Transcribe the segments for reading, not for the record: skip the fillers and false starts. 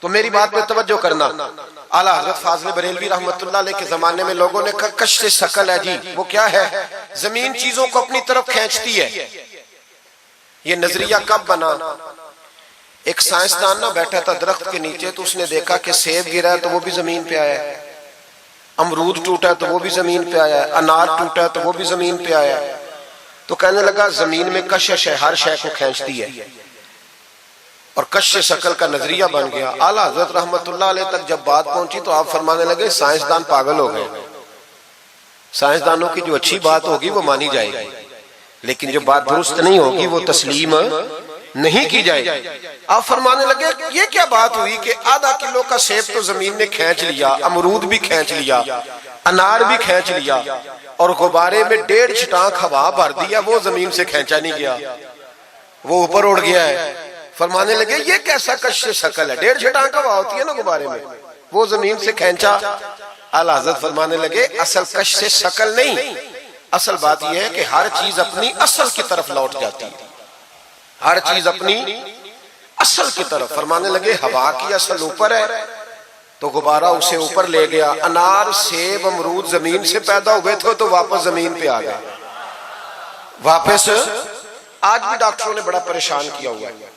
तो मेरी बात पे तवज्जो करना। आला हजरत फाजिल बरेलवी रहमतुल्लाह अलैह के जमाने में लोगों ने कहा कश्श शकल है जी, वो क्या है? जमीन चीजों को अपनी तरफ खींचती है। ये नजरिया कब बना? एक साइंसदान ना बैठा था दरख्त के नीचे, तो उसने देखा कि सेब गिरा है तो वो भी जमीन पे आया है, अमरूद टूटा है तो वो भी जमीन पे आया है, अनार टूटा है तो वो भी जमीन पे आया है। तो कहने लगा जमीन में कशिश है, हर शय को खींचती है, और कश्श शकल का नजरिया बन गया। आला हजरत रहमतुल्लाह अलैह तक जब बात पहुंची तो आप फरमाने लगे साइंसदान पागल हो गए। साइंसदानों की जो अच्छी बात होगी वो मानी जाएगी, लेकिन जो बात दुरुस्त नहीं होगी वो तस्लीम नहीं की जाएगी। आप फरमाने लगे ये क्या बात हुई कि आधा किलो का सेब तो जमीन ने खींच लिया, अमरूद भी खींच लिया, अनार भी खींच लिया, और गुब्बारे में 1.5 छटाक हवा भर दिया, वो जमीन से खींचा नहीं गया, वो ऊपर उड़ गया है। फरमाने लगे ये कैसा कश्श शकल है? 1.5 छटाक हवा होती है ना गुब्बारे में, वो जमीन से खींचा। आला हज़रत फरमाने लगे असल कश्श शकल नहीं, असल बात यह है कि हर चीज अपनी असल की तरफ लौट जाती है, हर चीज अपनी असल की तरफ। फरमाने लगे हवा की असल ऊपर है तो गुब्बारा उसे ऊपर ले गया। अनार सेब अमरूद जमीन से पैदा हुए थे तो वापस जमीन पे आ गए, वापस। आज भी डॉक्टरों ने बड़ा परेशान किया हुआ है,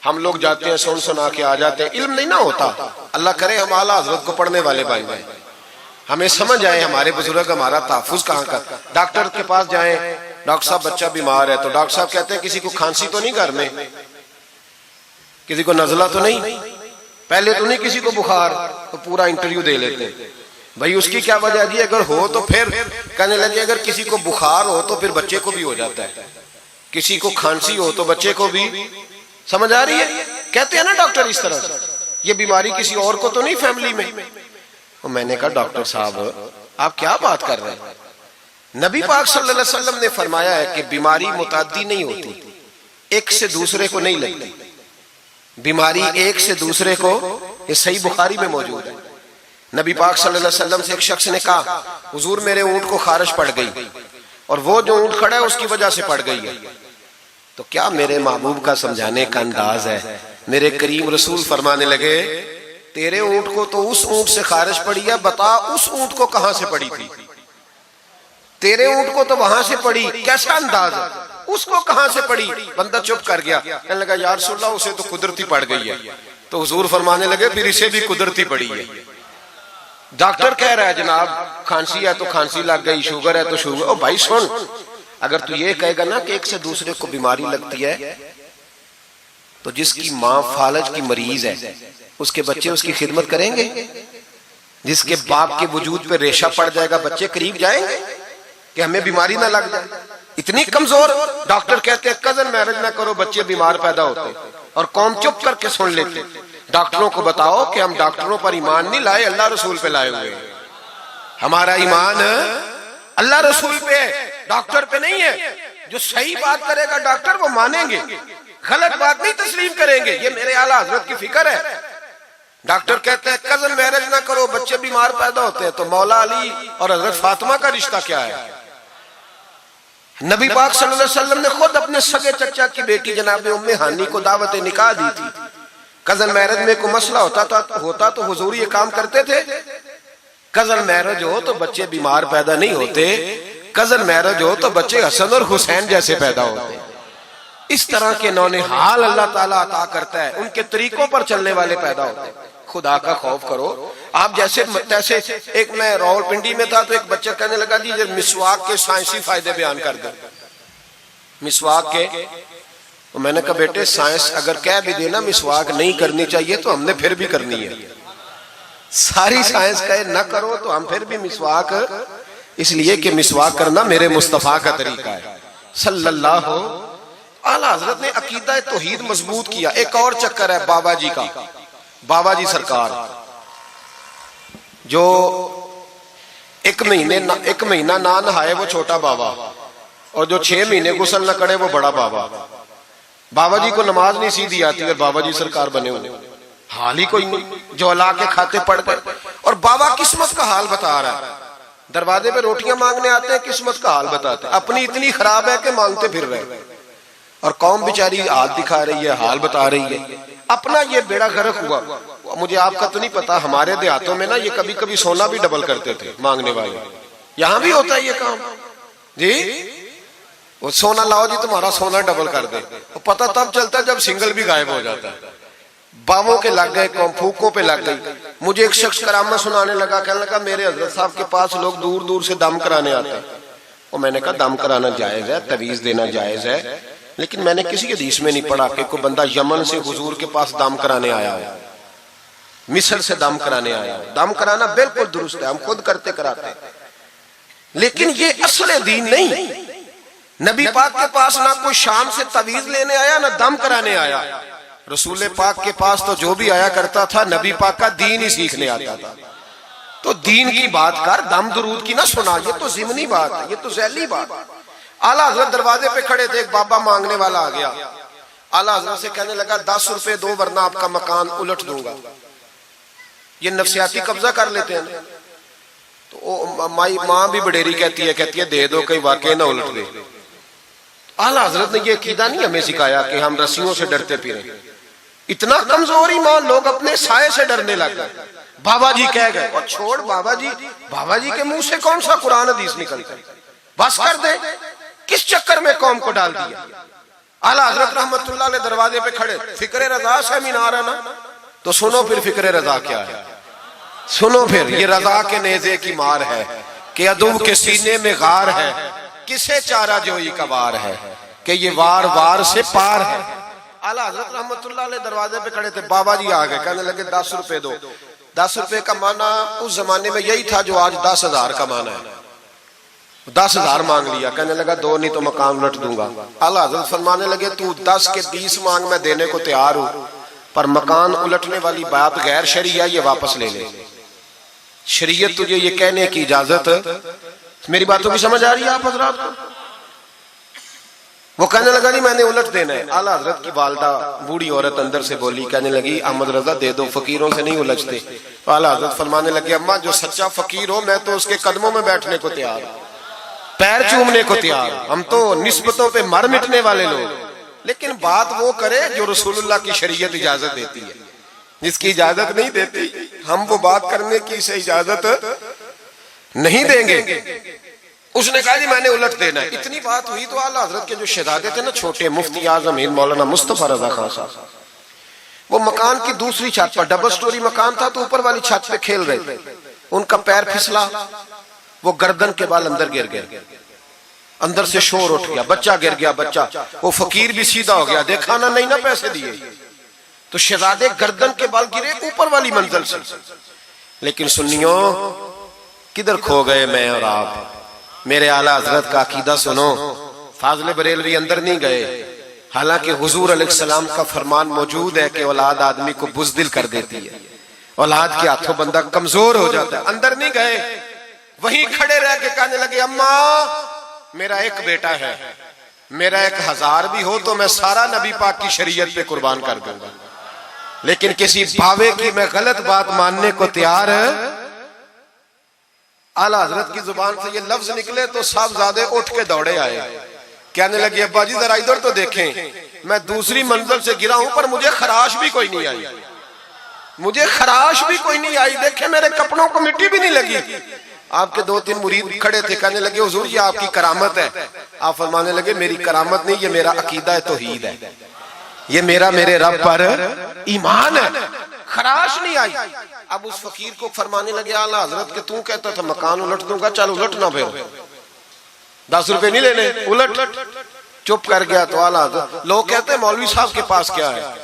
हम लोग जाते हैं सुन सुना के आ जाते हैं, इल्म नहीं ना होता। अल्लाह करे हम आला हजरत को पढ़ने वाले बन जाए, हमें समझ आए हमारे बुजुर्ग हमारा तहफ्फुज कहाँ का। डॉक्टर के पास जाएं, डॉक्टर साहब बच्चा बीमार है, तो डॉक्टर साहब कहते हैं किसी को खांसी तो नहीं घर में, किसी को नजला तो नहीं, पहले तो नहीं किसी को बुखार, तो पूरा इंटरव्यू दे लेते हैं भाई उसकी क्या वजह जी, अगर हो तो फिर कहने लगे अगर किसी को बुखार हो तो फिर बच्चे को भी हो जाता है, किसी को खांसी हो तो बच्चे को भी। समझ आ रही है? कहते हैं ना डॉक्टर इस तरह से, ये बीमारी किसी और को तो नहीं फैमिली में। तो मैंने कहा डॉक्टर साहब आप क्या बात कर रहे हैं? नबी पाक सल्लल्लाहु अलैहि वसल्लम ने फरमाया है कि बीमारी मुताद्दी नहीं होती, एक से दूसरे को नहीं लगती बीमारी, एक से दूसरे को। ये सही बुखारी में मौजूद है। नबी पाक सल्लल्लाहु अलैहि वसल्लम से एक शख्स ने कहा हुजूर मेरे ऊंट को खारिश पड़ गई, और वो जो ऊंट खड़ा है उसकी वजह से पड़ गई है। तो क्या मेरे महबूब का समझाने का अंदाज है? मेरे करीम रसूल फरमाने लगे तेरे ऊंट को तो उस ऊंट से खारिश पड़ी है, बता उस ऊंट को कहां से पड़ी थी? तेरे ऊंट को तो वहां से पड़ी, कैसा अंदाज है, उसको कहां से पड़ी? बंदा चुप कर गया, कहने लगा या रसूलल्लाह उसे तो कुदरती पड़ गई है। तो हुजूर फरमाने लगे फिर इसे भी कुदरती पड़ी है। डॉक्टर कह रहा है जनाब खांसी है तो खांसी लग गई, शुगर है तो शुगर। ओ भाई सुन, अगर तू ये कहेगा ना कि एक से दूसरे को बीमारी लगती है, तो जिसकी माँ फालज की मरीज है उसके बच्चे उसकी खिदमत करेंगे? जिसके बाप के वजूद पे रेशा पड़ जाएगा बच्चे करीब जाएंगे कि हमें बीमारी ना लग जाए? इतनी कमजोर। डॉक्टर कहते हैं कजन मैरिज ना करो, बच्चे बीमार पैदा होते, और कौम चुप करके सुन लेते। डॉक्टरों को बताओ कि हम डॉक्टरों पर ईमान नहीं लाए, अल्लाह रसूल पे लाए हुए। हमारा ईमान अल्लाह रसूल पे है, डॉक्टर पे नहीं है। जो सही बात करेगा डॉक्टर वो मानेंगे, गलत बात नहीं तस्लीम करेंगे। ये मेरे आला हजरत की फिक्र है। डॉक्टर कहते हैं कजन मैरिज ना करो, बच्चे बीमार पैदा होते हैं, तो मौला अली और हजरत फातिमा का रिश्ता क्या है? नबी पाक सल्लल्लाहु अलैहि वसल्लम ने खुद अपने सगे चचा की बेटी जनाब उम्मे हानी को दावत निकाह दी थी। कजन मैरिज में कोई मसला होता तो हुजूर ये काम करते थे। कजन मैरिज हो तो बच्चे बीमार पैदा नहीं होते, कजन मैरिज हो तो बच्चे हसन और हुसैन जैसे पैदा होते। इस तरह के नौने हाल अल्लाह ताला अता करता है, उनके तरीकों पर चलने वाले पैदा होते हैं। खुदा का खौफ करो। आप जैसे तैसे, एक मैं रावलपिंडी में था तो एक बच्चा कहने लगा जी मिसवाक के साइंसी फायदे बयान कर दे, मिसवाक के। तो मैंने कहा बेटे साइंस अगर कह भी देना मिसवाक नहीं करनी चाहिए तो हमने फिर भी करनी है। सारी साइंस कहे न करो तो हम फिर भी मिसवाक, इसलिए कि मिसवाक करना मेरे मुस्तफा का तरीका है सल्लल्लाहु। आला हजरत ने अकीदा तौहीद मजबूत किया। एक और चक्कर है बाबा जी का। बाबा जी सरकार जो एक महीना ना नहाए वो छोटा बाबा, और जो 6 महीने गुस्ल न करे वो बड़ा बाबा। बाबा जी को नमाज नहीं सीधी आती और बाबा जी सरकार बने हुए, हाल ही कोई नहीं। जो अल्लाह के खाते पढ़ गए, और बाबा किस्मत का हाल बता रहा है। दरवाजे पे रोटियां मांगने आते हैं, किस्मत का हाल बताते हैं। अपनी इतनी खराब है कि मांगते फिर रहे, और कौम बेचारी हाल दिखा रही है, हाल बता रही है। अपना ये बेड़ा गर्क हुआ। मुझे आपका तो नहीं पता, हमारे देहातों में ना ये कभी कभी सोना भी डबल करते थे मांगने वाले। यहां भी होता है ये काम जी, वो सोना लाओ जी तुम्हारा सोना डबल कर दे। तो पता तब चलता है जब सिंगल भी गायब हो जाता है। बावों के लग गए, फूकों पे लग गई। मुझे एक शख्स करामा सुनाने लगा, कहने लगा मेरे हजरत साहब के पास लोग दूर दूर से दम कराने आते हैं। और मैंने कहा दम कराना जायज है, तवीज देना जायज है, लेकिन मैंने किसी के हदीस में नहीं पढ़ा कि कोई बंदा यमन से हुजूर के पास दम कराने आया है, मिस्र से दम कराने आया है। दम कराना बिल्कुल दुरुस्त है, हम खुद करते कराते हैं, लेकिन ये असल दीन नहीं। नबी पाक के पास ना कोई शाम से तवीज लेने आया ना दम कराने आया। रसूल पाक के पास तो जो भी आया करता था नबी पाक का दीन ही सीखने आता था। तो दीन की बात कर, दम दुरूद की ना सुना, ये तो जिमनी बात है, ये तो ज़ैली बात है। आला हजरत दरवाजे पे खड़े थे, एक बाबा मांगने वाला आ गया। आला हजरत से कहने लगा 10 रुपए दो वरना आपका मकान उलट दूंगा। ये नफसियाती कब्जा कर लेते हैं। तो माँ भी बडेरी कहती है दे दो, कहीं वाकई ना उलट दे। आला हजरत ने ये अकीदा नहीं हमें सिखाया कि हम रस्सियों से डरते फिरें। इतना कमजोर ईमान, लोग अपने साये से डरने लग गए। बाबा जी कह गए, और छोड़ बाबा जी के मुंह से कौन सा कुरान हदीस निकलता है, बस कर दे। किस चक्कर में कौम को डाल दिया। आला हजरत रहमतुल्लाह अलैह दरवाजे पे खड़े, फिक्रे रजा से मीनार है ना, तो सुनो फिर फिक्रे रजा क्या है, सुनो फिर ये रजा के नेजे की मार है कि अदूब के सीने में गार है, किसे चारा जोई का वार है कि ये वार वार से पार है। आला हजरत रहमतुल्लाह अलैह दरवाजे पे खड़े थे, बाबा जी आ गए, कहने लगे 10 रुपए दो। 10 रुपए का माना उस जमाने में यही था जो आज 10,000 का माना है। 10,000 मांग लिया, कहने लगा दो नहीं तो मकान उलट दूंगा। आला हजरत फरमाने लगे तू 10 के 20 मांग, मैं देने को तैयार हूं, पर मकान उलटने वाली बात गैर शरई है, ये वापस ले ले। शरीयत तुझे ये कहने की इजाजत, मेरी बातों की समझ आ रही है आप हजरात को? वो कहने लगा नहीं मैंने उलट देना है। आला हजरत की वालदा बूढ़ी औरत अंदर से बोली, कहने लगी अहमद रजा दे दो, फकीरों से नहीं उलझते। तो आला हजरत फरमाने लगे अम्मा जो सच्चा फकीर हो मैं तो उसके कदमों में बैठने को तैयार हूं, पैर चूमने को तैयार। हम तो निस्बतों पे मर मिटने वाले लोग, लेकिन बात वो करे जो रसूलुल्लाह की शरीयत इजाजत देती है। जिसकी इजाजत नहीं देती हम वो बात करने की से इजाजत नहीं देंगे। उसने कहा जी मैंने उलट देना है। इतनी बात हुई तो आला हजरत के जो शहजादे थे ना, छोटे मुफ्ती आजम हिंद मौलाना मुस्तफा रजा खान साहब, वो मकान की दूसरी छत पर, डबल स्टोरी मकान था, तो ऊपर वाली छत पे खेल रहे थे। उनका पैर फिसला, वो गर्दन के बाल अंदर गिर गए, अंदर से शोर उठ गया, बच्चा गिर गया। बच्चा वो फकीर भी सीधा हो गया, देखा ना नहीं ना पैसे दिए, तो शहजादे गर्दन के बाल गिरे ऊपर वाली मंजिल से। लेकिन सुन्नियों किधर खो गए मैं और आप? मेरे आला हजरत का अकीदा सुनो। फाज़िल बरेलवी अंदर नहीं गए, हालांकि हुजूर अलैहिस्सलाम का फरमान मौजूद है कि औलाद आदमी को बुज़दिल कर देती है, औलाद के हाथों बंदा कमजोर हो जाता है। अंदर नहीं गए, वहीं खड़े रह के कहने लगे अम्मा मेरा एक बेटा है, मेरा 1000 भी हो तो मैं सारा नबी पाक की शरीयत पे कुर्बान कर दूंगा, लेकिन किसी भावे की मैं गलत बात मानने को तैयार है। आला हजरत की जुबान से ये लफ्ज निकले तो साहबजादे उठ के दौड़े आए, कहने लगे अब्बा जी जरा इधर तो देखें, मैं दूसरी मंजिल से गिरा हूं पर मुझे खराश भी कोई नहीं आई, मुझे खराश भी कोई नहीं आई, देखे मेरे कपड़ों को मिट्टी भी नहीं लगी। आपके 2-3 मुरीद खड़े थे, कहने लगे हुजूर ये आपकी करामत है। आप फरमाने लगे मेरी करामत नहीं, ये मेरा अकीदा है, तौहीद है, ये मेरे रब पर ईमान है, खराश नहीं आई। अब उस फकीर को फरमाने लगे आला हजरत के तू कहता था मकान उलट दूंगा, चल उलट ना, फिर 10 रुपए नहीं लेने, उलट। चुप कर गया। तो आला हजरत, लोग कहते हैं मौलवी साहब के पास क्या है,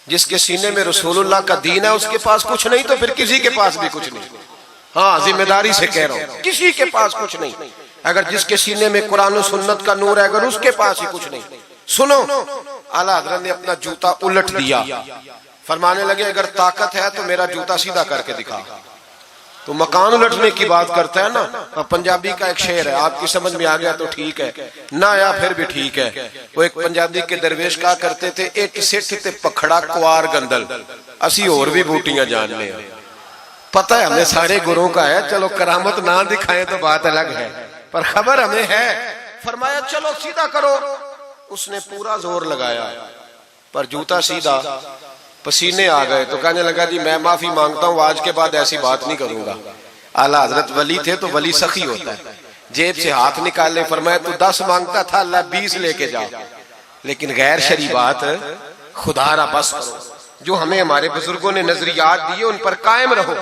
जिसके सीने में रसूलुल्लाह का दीन है उसके पास कुछ नहीं, तो फिर किसी के पास भी कुछ नहीं। हाँ जिम्मेदारी से कह रहा हूं, किसी के पास कुछ नहीं। अगर जिसके सीने में कुरान और सुन्नत का नूर है, अगर उसके पास ही कुछ नहीं। सुनो, आला हजरत ने अपना जूता उलट दिया, फरमाने लगे अगर ताकत है तो मेरा जूता सीधा करके दिखा। तो मकान उलटने की बात करता है ना, पंजाबी का एक शेर है, आपकी समझ में आ गया तो ठीक है, ना आया फिर भी ठीक है। वो एक पंजाबी के दरवेश कहा करते थे, एक सिठ ते पखड़ा कुआर गंदल, असी और भी बूटियां जानने हैं। पता है हमें सारे गुरुओं का है, चलो करामत ना दिखाएं तो बात अलग है, पर खबर हमें है। फरमाया चलो सीधा करो, उसने पूरा जोर लगाया पर जूता सीधा पसीने आ गए तो कहने लगा जी मैं माफी मांगता हूं, आज के बाद ऐसी बात नहीं करूंगा। आला हजरत वली थे तो वली सखी होता है, जेब से हाथ निकालने फरमाया तू 10 मांगता था, अल्लाह 20 लेके जा, लेकिन गैर शरी बात खुदा रा बस करो। जो हमें हमारे बुजुर्गों ने नजरियात दिए उन पर कायम रहो।